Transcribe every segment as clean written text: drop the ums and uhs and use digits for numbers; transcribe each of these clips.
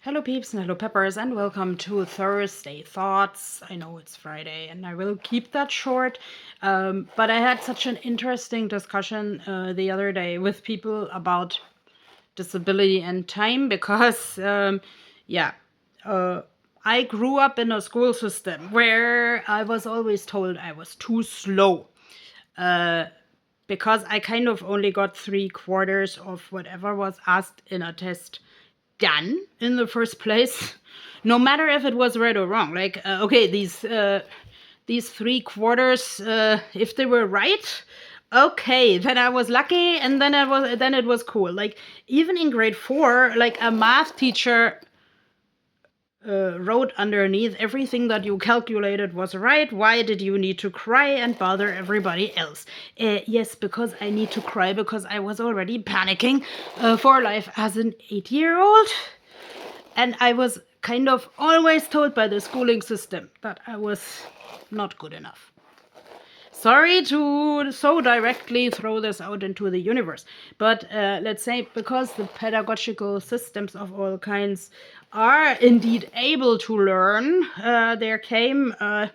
Hello peeps and hello peppers and welcome to Thursday Thoughts. I know it's Friday and I will keep that short, but I had such an interesting discussion the other day with people about disability and time because, I grew up in a school system where I was always told I was too slow. Because I kind of only got 3/4 of whatever was asked in a test done in the first place, no matter if it was right or wrong. Like, okay, these 3/4, if they were right, okay, then I was lucky, and then it was cool. Like even in grade 4, like a math teacher wrote underneath everything that you calculated was right. Why did you need to cry and bother everybody else? Yes, because I need to cry because I was already panicking for life as an 8-year-old. And I was kind of always told by the schooling system that I was not good enough. Sorry to so directly throw this out into the universe, but let's say because the pedagogical systems of all kinds are indeed able to learn, there came a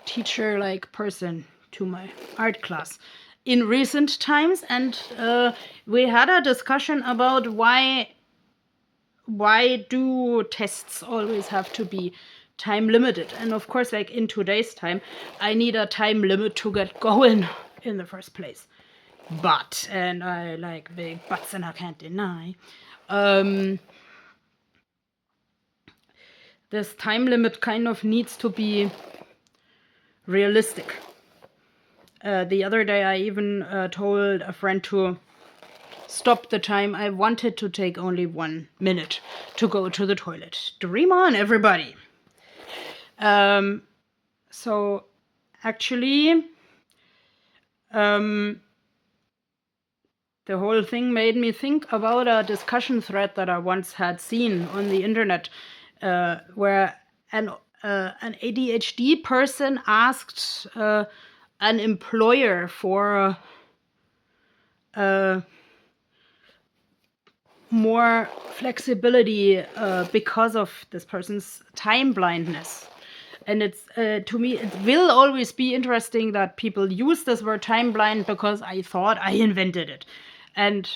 teacher-like person to my art class in recent times, and we had a discussion about why do tests always have to be time limited. And of course, like in today's time, I need a time limit to get going in the first place. But, and I like big buts and I can't deny, this time limit kind of needs to be realistic. The other day I even told a friend to stop the time. I wanted to take only 1 minute to go to the toilet. Dream on, everybody. So actually, the whole thing made me think about a discussion thread that I once had seen on the internet, where an ADHD person asked an employer for more flexibility because of this person's time blindness. And it's to me, it will always be interesting that people use this word time blind because I thought I invented it. And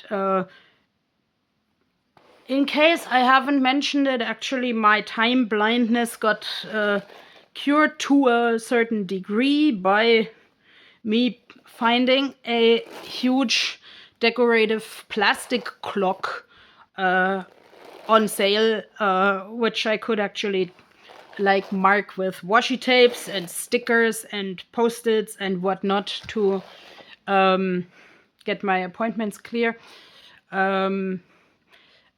in case I haven't mentioned it, actually my time blindness got cured to a certain degree by me finding a huge decorative plastic clock on sale, which I could actually like mark with washi tapes and stickers and post-its and whatnot to get my appointments clear. And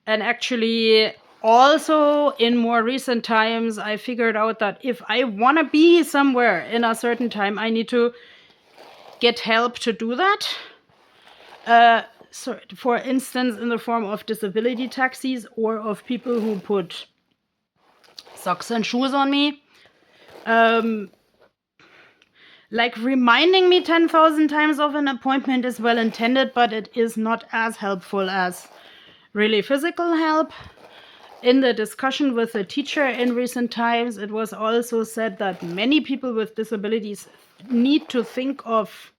actually, also in more recent times, I figured out that if I want to be somewhere in a certain time, I need to get help to do that. So, for instance, in the form of disability taxis or of people who put socks and shoes on me. Like reminding me 10,000 times of an appointment is well intended, but it is not as helpful as really physical help. In the discussion with the teacher in recent times, it was also said that many people with disabilities need to think of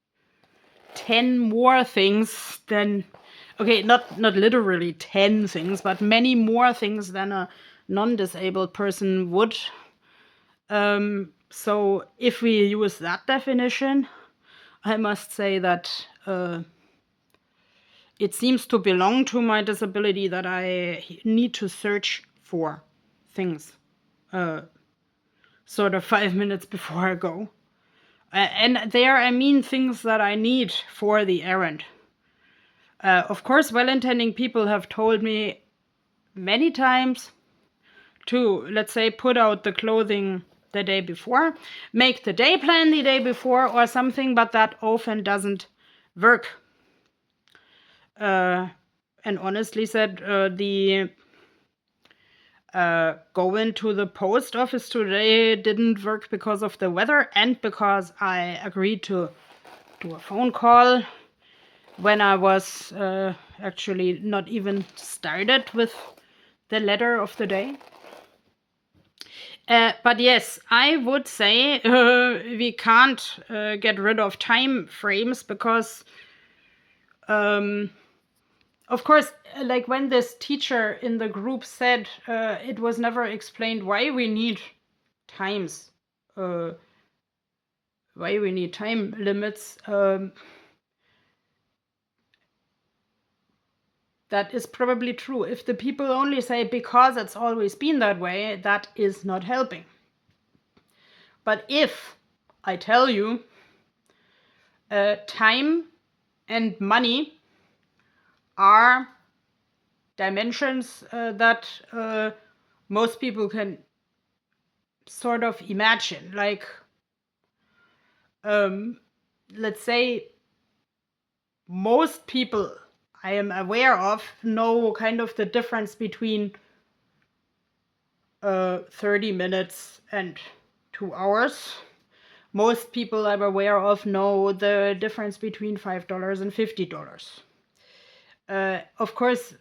10 more things than, okay, not literally 10 things, but many more things than a non-disabled person would. So if we use that definition, I must say that it seems to belong to my disability that I need to search for things sort of 5 minutes before I go. And there I mean things that I need for the errand. Of course, well-intending people have told me many times to, let's say, put out the clothing the day before, make the day plan the day before or something, but that often doesn't work. And honestly said, the going to the post office today didn't work because of the weather and because I agreed to do a phone call when I was actually not even started with the letter of the day. But yes, I would say we can't get rid of time frames because, of course, like when this teacher in the group said it was never explained why we need times, why we need time limits. That is probably true. If the people only say because it's always been that way, that is not helping. But if I tell you time and money are dimensions that most people can sort of imagine, like let's say most people I am aware of know kind of the difference between 30 minutes and 2 hours. Most people I'm aware of know the difference between $5 and $50. Of course,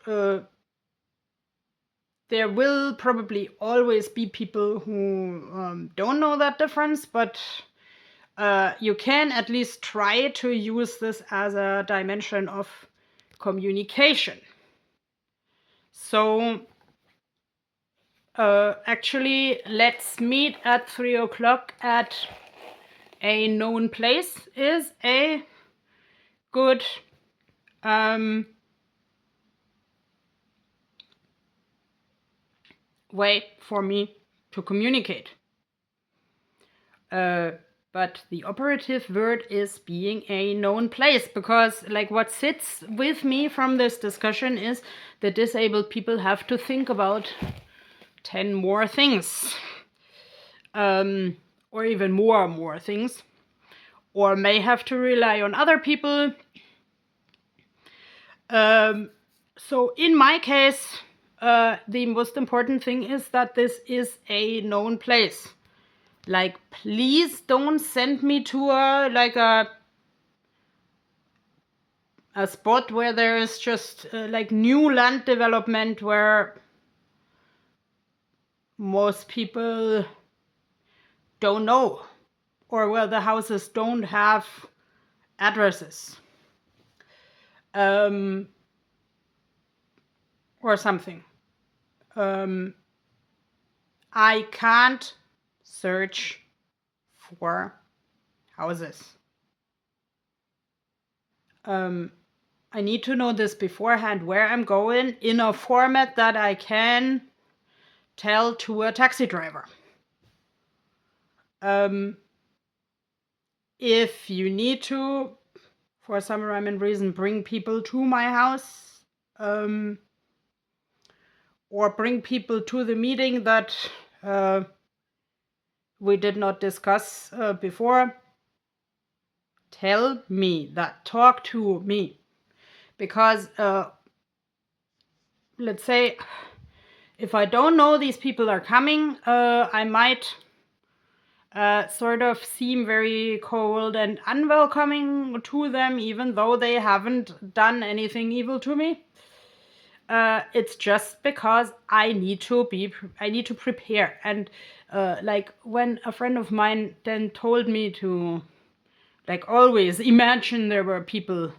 there will probably always be people who don't know that difference, but you can at least try to use this as a dimension of communication. So actually, let's meet at 3 o'clock at a known place is a good way for me to communicate. But the operative word is being a known place, because like what sits with me from this discussion is that disabled people have to think about 10 more things, or even more things, or may have to rely on other people. So in my case, the most important thing is that this is a known place. Like, please don't send me to a spot where there is just like new land development where most people don't know, or where the houses don't have addresses, or something. I can't search for houses. I need to know this beforehand, where I'm going, in a format that I can tell to a taxi driver. If you need to, for some rhyme and reason, bring people to my house, or bring people to the meeting that we did not discuss before, tell me that, talk to me. Because let's say if I don't know these people are coming, I might sort of seem very cold and unwelcoming to them, even though they haven't done anything evil to me. It's just because I need to prepare. And like when a friend of mine then told me to, like, always imagine there were people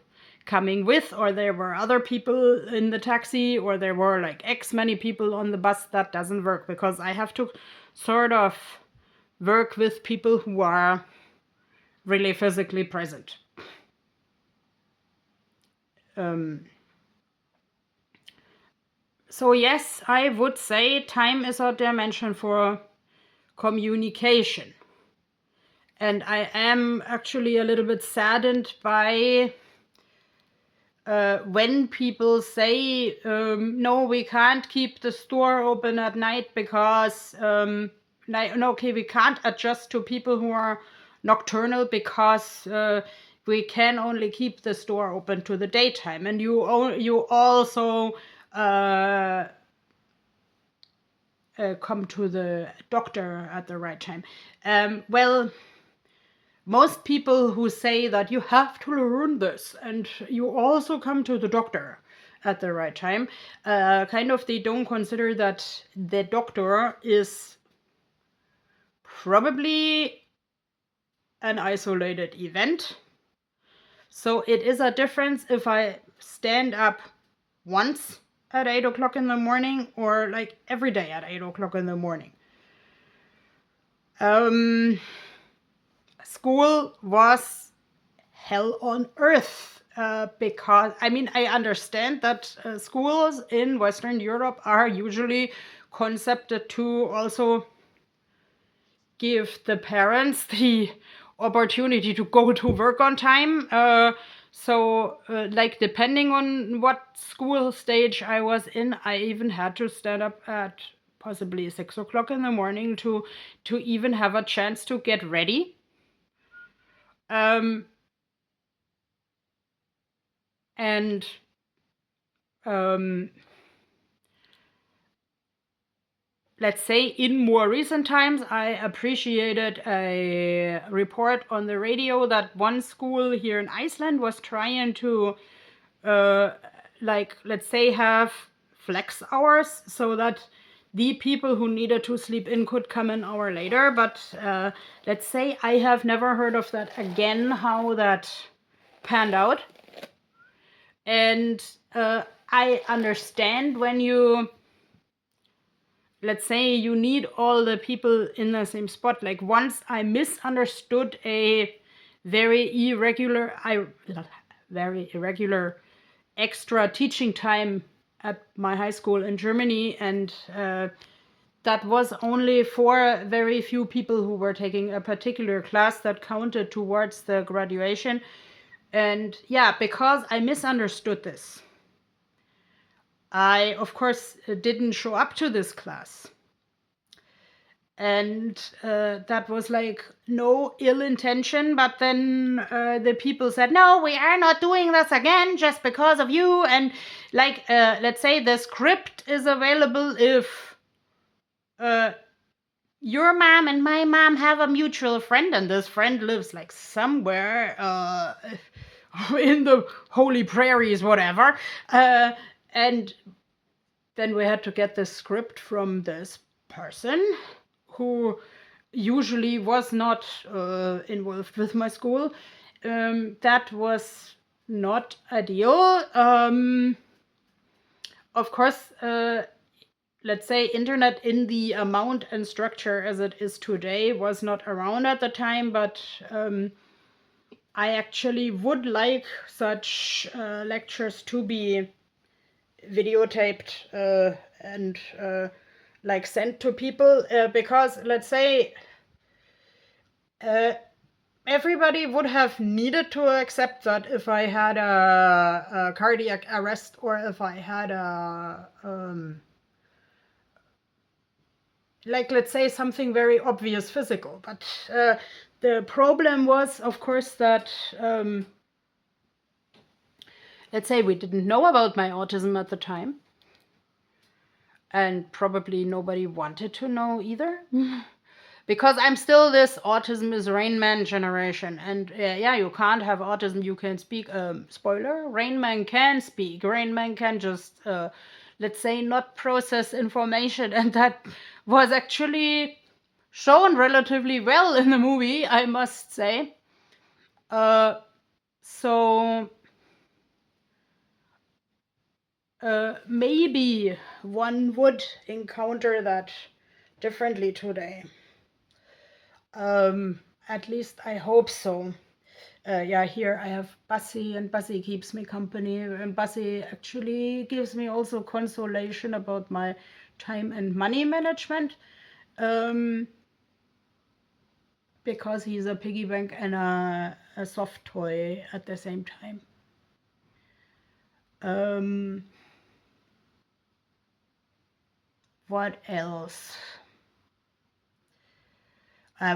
coming with, or there were other people in the taxi, or there were like X many people on the bus, that doesn't work, because I have to sort of work with people who are really physically present. So yes, I would say time is a dimension for communication. And I am actually a little bit saddened by when people say, no, we can't keep the store open at night because, okay, we can't adjust to people who are nocturnal because we can only keep the store open to the daytime. And you also come to the doctor at the right time. Well, most people who say that you have to learn this and you also come to the doctor at the right time. Kind of they don't consider that the doctor is probably an isolated event. So it is a difference if I stand up once at 8 o'clock in the morning or like every day at 8 o'clock in the morning. School was hell on earth because, I mean, I understand that schools in Western Europe are usually concepted to also give the parents the opportunity to go to work on time. So, like, depending on what school stage I was in, I even had to stand up at possibly 6 o'clock in the morning to even have a chance to get ready. And let's say in more recent times, I appreciated a report on the radio that one school here in Iceland was trying to, like, let's say, have flex hours so that the people who needed to sleep in could come an hour later. But let's say I have never heard of that again, how that panned out. And I understand when you, let's say you need all the people in the same spot. Like once I misunderstood a very irregular extra teaching time at my high school in Germany, and that was only for very few people who were taking a particular class that counted towards the graduation. And yeah, because I misunderstood this, I, of course, didn't show up to this class. And that was like no ill intention, but then the people said, no, we are not doing this again just because of you. And like, let's say the script is available if your mom and my mom have a mutual friend, and this friend lives like somewhere in the holy prairies, whatever. And then we had to get the script from this person who usually was not involved with my school. That was not ideal. Of course, let's say internet in the amount and structure as it is today was not around at the time, but I actually would like such lectures to be videotaped and like sent to people, because let's say everybody would have needed to accept that if I had a cardiac arrest or if I had a like, let's say something very obvious physical. But the problem was, of course, that let's say we didn't know about my autism at the time. And probably nobody wanted to know either. Because I'm still this autism is Rain Man generation. And yeah, you can't have autism, you can speak. Spoiler, Rain Man can speak. Rain Man can just, let's say, not process information. And that was actually shown relatively well in the movie, I must say. So maybe one would encounter that differently today. At least I hope so. Yeah, here I have Bassi, and Bassi keeps me company, and Bassi actually gives me also consolation about my time and money management, because he's a piggy bank and a soft toy at the same time. What else?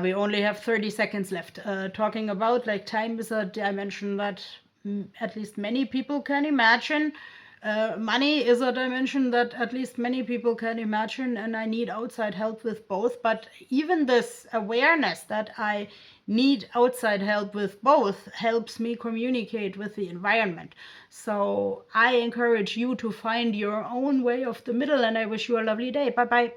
We only have 30 seconds left. Talking about like time is a dimension that at least many people can imagine. Money is a dimension that at least many people can imagine, and I need outside help with both. But even this awareness that I need outside help with both helps me communicate with the environment. So I encourage you to find your own way of the middle, and I wish you a lovely day. Bye bye.